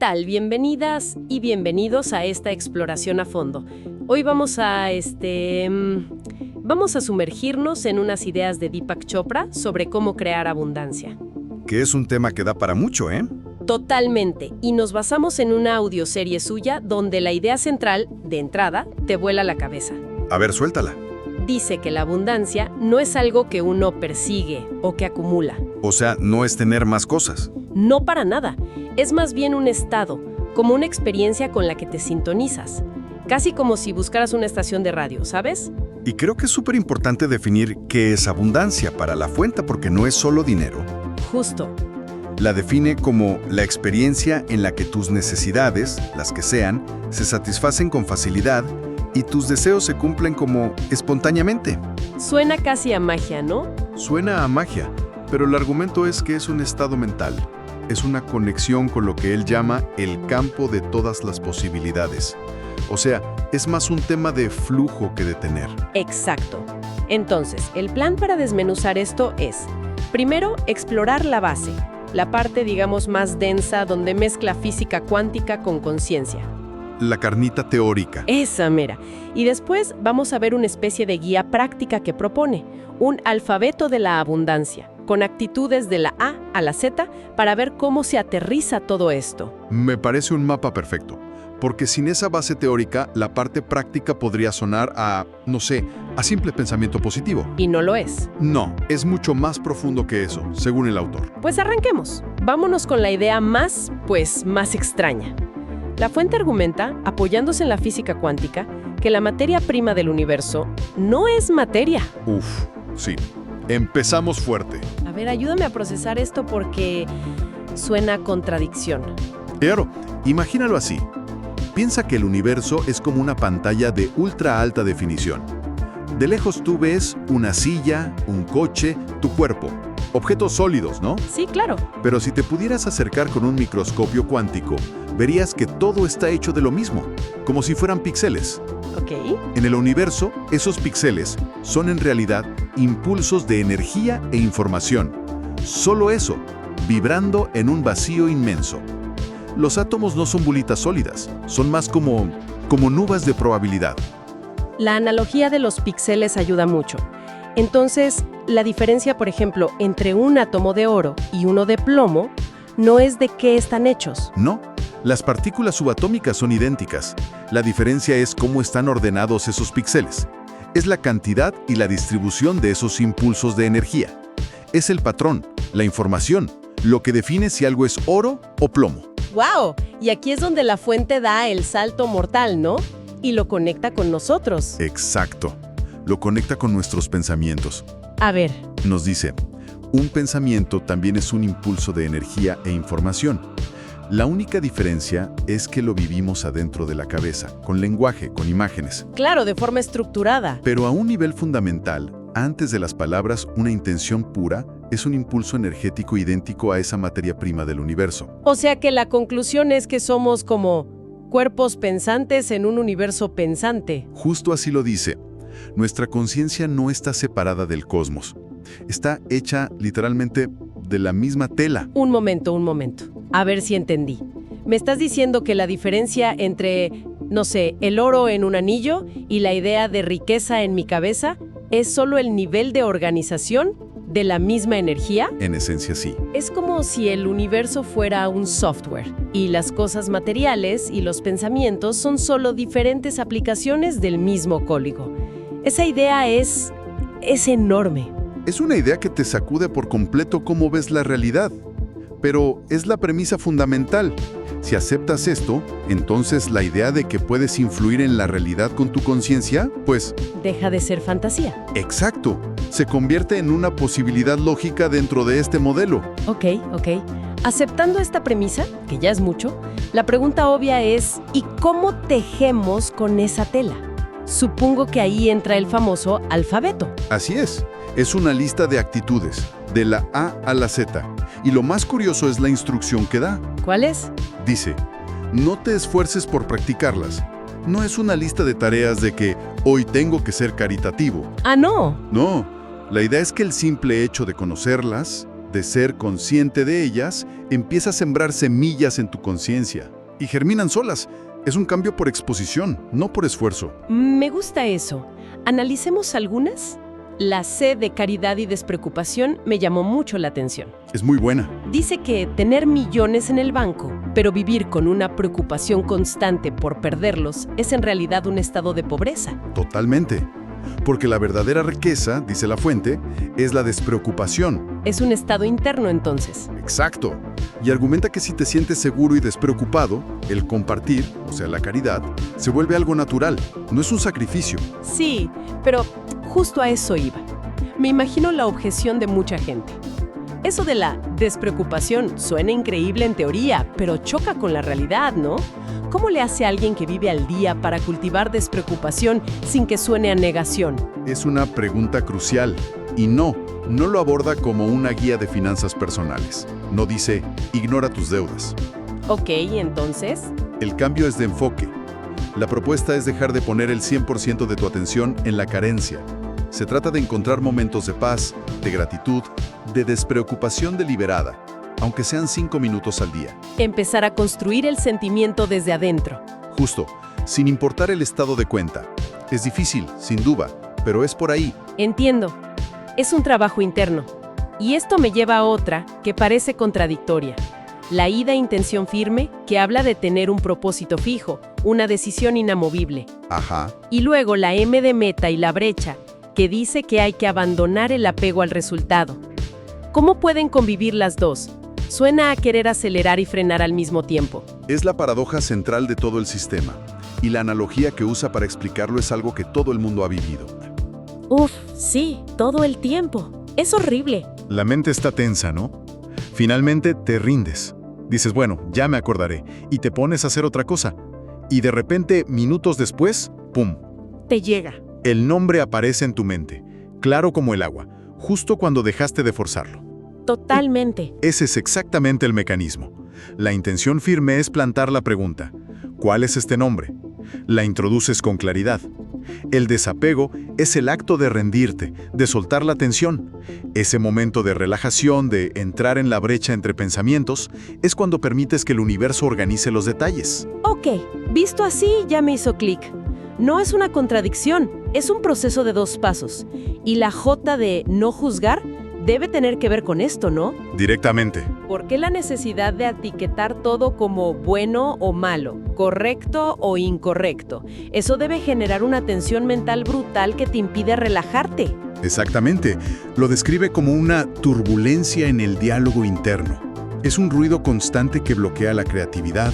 tal? Bienvenidas y bienvenidos a esta exploración a fondo. Hoy vamos a sumergirnos en unas ideas de Deepak Chopra sobre cómo crear abundancia. Que es un tema que da para mucho, ¿eh? Totalmente. Y nos basamos en una audioserie suya donde la idea central, de entrada, te vuela la cabeza. A ver, suéltala. Dice que la abundancia no es algo que uno persigue o que acumula. O sea, no es tener más cosas. No para nada. Es más bien un estado, como una experiencia con la que te sintonizas. Casi como si buscaras una estación de radio, ¿sabes? Y creo que es súper importante definir qué es abundancia para La Fuente, porque no es solo dinero. Justo. La define como la experiencia en la que tus necesidades, las que sean, se satisfacen con facilidad y tus deseos se cumplen como espontáneamente. Suena casi a magia, ¿no? Suena a magia, pero el argumento es que es un estado mental. Es una conexión con lo que él llama el campo de todas las posibilidades. O sea, es más un tema de flujo que de tener. Exacto. Entonces, el plan para desmenuzar esto es, primero, explorar la base, la parte, digamos, más densa donde mezcla física cuántica con conciencia. La carnita teórica. Esa mera. Y después vamos a ver una especie de guía práctica que propone, un alfabeto de la abundancia, con actitudes de la A a la Z para ver cómo se aterriza todo esto. Me parece un mapa perfecto, porque sin esa base teórica, la parte práctica podría sonar a, no sé, a simple pensamiento positivo. Y no lo es. No, es mucho más profundo que eso, según el autor. Pues arranquemos. Vámonos con la idea más extraña. La Fuente argumenta, apoyándose en la física cuántica, que la materia prima del universo no es materia. Uf, sí. Empezamos fuerte. A ver, ayúdame a procesar esto porque suena a contradicción. Claro, imagínalo así. Piensa que el universo es como una pantalla de ultra alta definición. De lejos tú ves una silla, un coche, tu cuerpo. Objetos sólidos, ¿no? Sí, claro. Pero si te pudieras acercar con un microscopio cuántico, verías que todo está hecho de lo mismo, como si fueran píxeles. Ok. En el universo, esos píxeles son en realidad impulsos de energía e información. Solo eso, vibrando en un vacío inmenso. Los átomos no son bolitas sólidas, son más como nubes de probabilidad. La analogía de los píxeles ayuda mucho. Entonces, la diferencia, por ejemplo, entre un átomo de oro y uno de plomo no es de qué están hechos. No, las partículas subatómicas son idénticas. La diferencia es cómo están ordenados esos píxeles. Es la cantidad y la distribución de esos impulsos de energía. Es el patrón, la información, lo que define si algo es oro o plomo. ¡Wow! Y aquí es donde la Fuente da el salto mortal, ¿no? Y lo conecta con nosotros. Exacto. Lo conecta con nuestros pensamientos. A ver. Nos dice, un pensamiento también es un impulso de energía e información. La única diferencia es que lo vivimos adentro de la cabeza, con lenguaje, con imágenes. Claro, de forma estructurada. Pero a un nivel fundamental, antes de las palabras, una intención pura es un impulso energético idéntico a esa materia prima del universo. O sea que la conclusión es que somos como cuerpos pensantes en un universo pensante. Justo así lo dice. Nuestra conciencia no está separada del cosmos. Está hecha literalmente de la misma tela. Un momento. A ver si entendí. ¿Me estás diciendo que la diferencia entre, no sé, el oro en un anillo y la idea de riqueza en mi cabeza es solo el nivel de organización de la misma energía? En esencia, sí. Es como si el universo fuera un software y las cosas materiales y los pensamientos son solo diferentes aplicaciones del mismo código. Esa idea es enorme. Es una idea que te sacude por completo cómo ves la realidad. Pero es la premisa fundamental. Si aceptas esto, entonces la idea de que puedes influir en la realidad con tu conciencia, pues... deja de ser fantasía. Exacto. Se convierte en una posibilidad lógica dentro de este modelo. Ok. Aceptando esta premisa, que ya es mucho, la pregunta obvia es, ¿y cómo tejemos con esa tela? Supongo que ahí entra el famoso alfabeto. Así es. Es una lista de actitudes, de la A a la Z. Y lo más curioso es la instrucción que da. ¿Cuál es? Dice, no te esfuerces por practicarlas. No es una lista de tareas de que hoy tengo que ser caritativo. Ah, no. No, la idea es que el simple hecho de conocerlas, de ser consciente de ellas, empieza a sembrar semillas en tu conciencia. Y germinan solas. Es un cambio por exposición, no por esfuerzo. Me gusta eso. Analicemos algunas. La C de caridad y despreocupación me llamó mucho la atención. Es muy buena. Dice que tener millones en el banco, pero vivir con una preocupación constante por perderlos, es en realidad un estado de pobreza. Totalmente. Porque la verdadera riqueza, dice la fuente, es la despreocupación. Es un estado interno, entonces. Exacto. Y argumenta que si te sientes seguro y despreocupado, el compartir, o sea, la caridad, se vuelve algo natural, no es un sacrificio. Sí, pero justo a eso iba. Me imagino la objeción de mucha gente. Eso de la despreocupación suena increíble en teoría, pero choca con la realidad, ¿no? ¿Cómo le hace a alguien que vive al día para cultivar despreocupación sin que suene a negación? Es una pregunta crucial. Y no lo aborda como una guía de finanzas personales. No dice, ignora tus deudas. Ok, entonces. El cambio es de enfoque. La propuesta es dejar de poner el 100% de tu atención en la carencia. Se trata de encontrar momentos de paz, de gratitud, de despreocupación deliberada, aunque sean 5 minutos al día. Empezar a construir el sentimiento desde adentro. Justo, sin importar el estado de cuenta. Es difícil, sin duda, pero es por ahí. Entiendo. Es un trabajo interno. Y esto me lleva a otra que parece contradictoria. La I de intención firme, que habla de tener un propósito fijo, una decisión inamovible. Ajá. Y luego la M de meta y la brecha, que dice que hay que abandonar el apego al resultado. ¿Cómo pueden convivir las dos? Suena a querer acelerar y frenar al mismo tiempo. Es la paradoja central de todo el sistema. Y la analogía que usa para explicarlo es algo que todo el mundo ha vivido. Uf, sí, todo el tiempo. Es horrible. La mente está tensa, ¿no? Finalmente te rindes. Dices, bueno, ya me acordaré. Y te pones a hacer otra cosa. Y de repente, minutos después, ¡pum! Te llega. El nombre aparece en tu mente, claro como el agua, justo cuando dejaste de forzarlo. Totalmente. Ese es exactamente el mecanismo. La intención firme es plantar la pregunta, ¿cuál es este nombre? La introduces con claridad. El desapego es el acto de rendirte, de soltar la tensión. Ese momento de relajación, de entrar en la brecha entre pensamientos, es cuando permites que el universo organice los detalles. Ok, visto así ya me hizo clic. No es una contradicción, es un proceso de 2 pasos. Y la J de no juzgar debe tener que ver con esto, ¿no? Directamente. ¿Por qué la necesidad de etiquetar todo como bueno o malo, correcto o incorrecto? Eso debe generar una tensión mental brutal que te impide relajarte. Exactamente. Lo describe como una turbulencia en el diálogo interno. Es un ruido constante que bloquea la creatividad.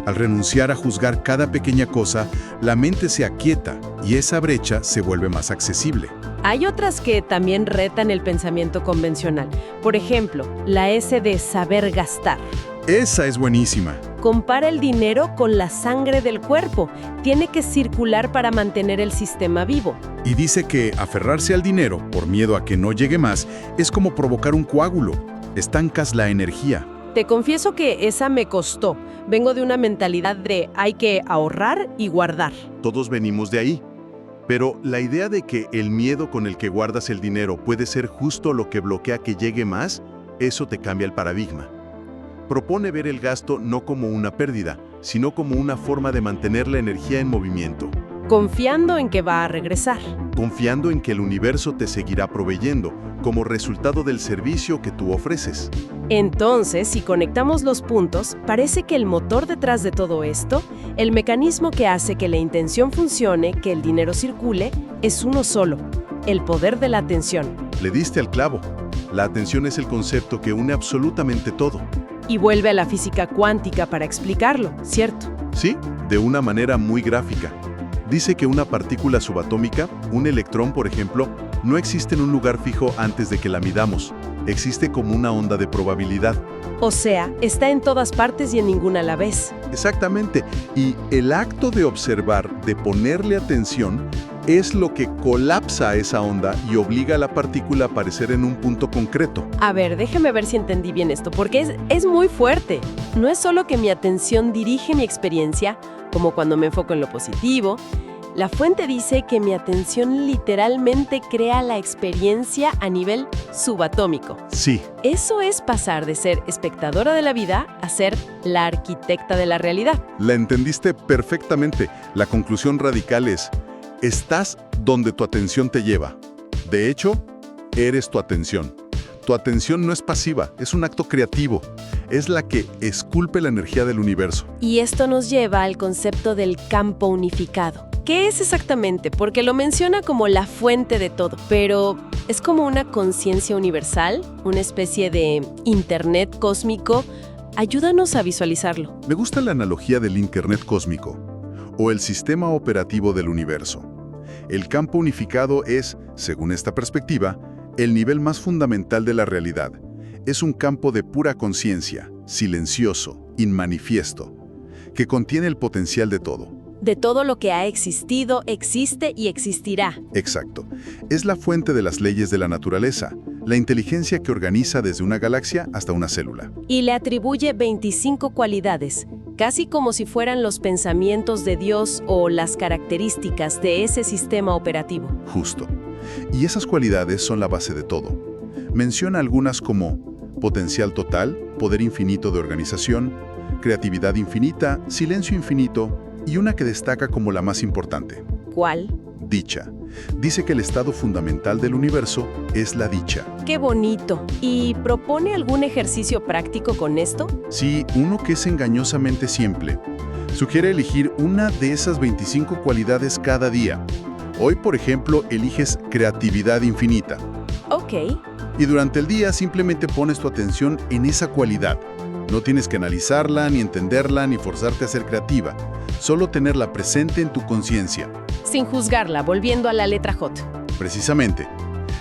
Al renunciar a juzgar cada pequeña cosa, la mente se aquieta y esa brecha se vuelve más accesible. Hay otras que también retan el pensamiento convencional. Por ejemplo, la S de saber gastar. Esa es buenísima. Compara el dinero con la sangre del cuerpo. Tiene que circular para mantener el sistema vivo. Y dice que aferrarse al dinero por miedo a que no llegue más es como provocar un coágulo. Estancas la energía. Te confieso que esa me costó. Vengo de una mentalidad de hay que ahorrar y guardar. Todos venimos de ahí. Pero la idea de que el miedo con el que guardas el dinero puede ser justo lo que bloquea que llegue más, eso te cambia el paradigma. Propone ver el gasto no como una pérdida, sino como una forma de mantener la energía en movimiento. Confiando en que va a regresar. Confiando en que el universo te seguirá proveyendo, como resultado del servicio que tú ofreces. Entonces, si conectamos los puntos, parece que el motor detrás de todo esto, el mecanismo que hace que la intención funcione, que el dinero circule, es uno solo: el poder de la atención. Le diste al clavo. La atención es el concepto que une absolutamente todo. Y vuelve a la física cuántica para explicarlo, ¿cierto? Sí, de una manera muy gráfica. Dice que una partícula subatómica, un electrón por ejemplo, no existe en un lugar fijo antes de que la midamos. Existe como una onda de probabilidad. O sea, está en todas partes y en ninguna a la vez. Exactamente. Y el acto de observar, de ponerle atención, es lo que colapsa esa onda y obliga a la partícula a aparecer en un punto concreto. A ver, déjeme ver si entendí bien esto, porque es muy fuerte. No es solo que mi atención dirige mi experiencia, como cuando me enfoco en lo positivo, La fuente dice que mi atención literalmente crea la experiencia a nivel subatómico. Sí, Eso es pasar de ser espectadora de la vida a ser la arquitecta de la realidad. la entendiste perfectamente. La conclusión radical es, estás donde tu atención te lleva. De hecho, eres tu atención. Tu atención no es pasiva, es un acto creativo. Es la que esculpe la energía del universo. Y esto nos lleva al concepto del campo unificado. ¿Qué es exactamente? Porque lo menciona como la fuente de todo, pero ¿es como una conciencia universal? ¿Una especie de internet cósmico? Ayúdanos a visualizarlo. Me gusta la analogía del Internet cósmico, o el sistema operativo del universo. El campo unificado es, según esta perspectiva, el nivel más fundamental de la realidad. Es un campo de pura conciencia, silencioso, inmanifiesto, que contiene el potencial de todo. De todo lo que ha existido, existe y existirá. Exacto. Es la fuente de las leyes de la naturaleza, la inteligencia que organiza desde una galaxia hasta una célula. Y le atribuye 25 cualidades, casi como si fueran los pensamientos de Dios o las características de ese sistema operativo. Justo. Y esas cualidades son la base de todo. Menciona algunas como potencial total, poder infinito de organización, creatividad infinita, silencio infinito y una que destaca como la más importante, ¿Cuál? dicha. Dice que el estado fundamental del universo es la dicha. ¡Qué bonito! ¿Y propone algún ejercicio práctico con esto? Sí, uno que es engañosamente simple. Sugiere elegir una de esas 25 cualidades cada día. Hoy, por ejemplo, eliges creatividad infinita. Ok. Y durante el día simplemente pones tu atención en esa cualidad. No tienes que analizarla, ni entenderla, ni forzarte a ser creativa. Solo tenerla presente en tu conciencia. Sin juzgarla, volviendo a la letra J. Precisamente.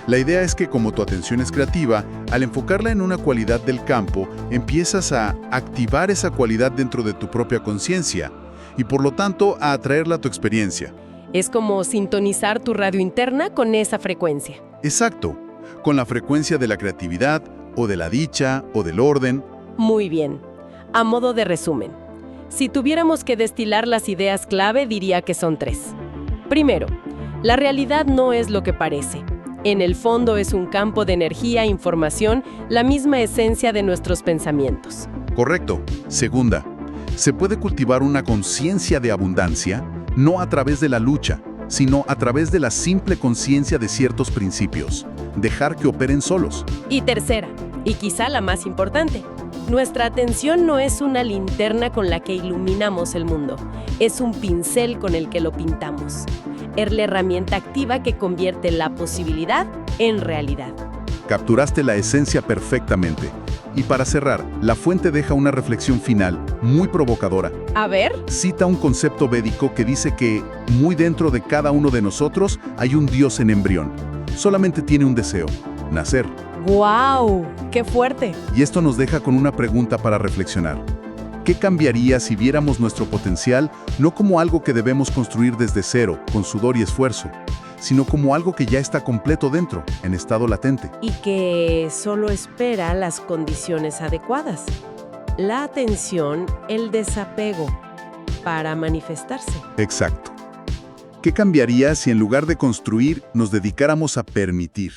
La idea es que como tu atención es creativa, al enfocarla en una cualidad del campo, empiezas a activar esa cualidad dentro de tu propia conciencia y por lo tanto a atraerla a tu experiencia. Es como sintonizar tu radio interna con esa frecuencia. Exacto, con la frecuencia de la creatividad, o de la dicha, o del orden. Muy bien. A modo de resumen, si tuviéramos que destilar las ideas clave, diría que son 3. Primero, la realidad no es lo que parece. En el fondo es un campo de energía e información, la misma esencia de nuestros pensamientos. Correcto. Segunda, se puede cultivar una conciencia de abundancia, no a través de la lucha, sino a través de la simple conciencia de ciertos principios. Dejar que operen solos. Y tercera, y quizá la más importante, nuestra atención no es una linterna con la que iluminamos el mundo, es un pincel con el que lo pintamos. Es la herramienta activa que convierte la posibilidad en realidad. Capturaste la esencia perfectamente. Y para cerrar, la fuente deja una reflexión final, muy provocadora. A ver, Cita un concepto védico que dice que muy dentro de cada uno de nosotros hay un Dios en embrión. Solamente tiene un deseo, nacer. ¡guau! ¡Qué fuerte! Y esto nos deja con una pregunta para reflexionar. ¿Qué cambiaría si viéramos nuestro potencial no como algo que debemos construir desde cero, con sudor y esfuerzo, sino como algo que ya está completo dentro, en estado latente? Y que solo espera las condiciones adecuadas. La atención, el desapego, para manifestarse. Exacto. ¿Qué cambiaría si en lugar de construir nos dedicáramos a permitir?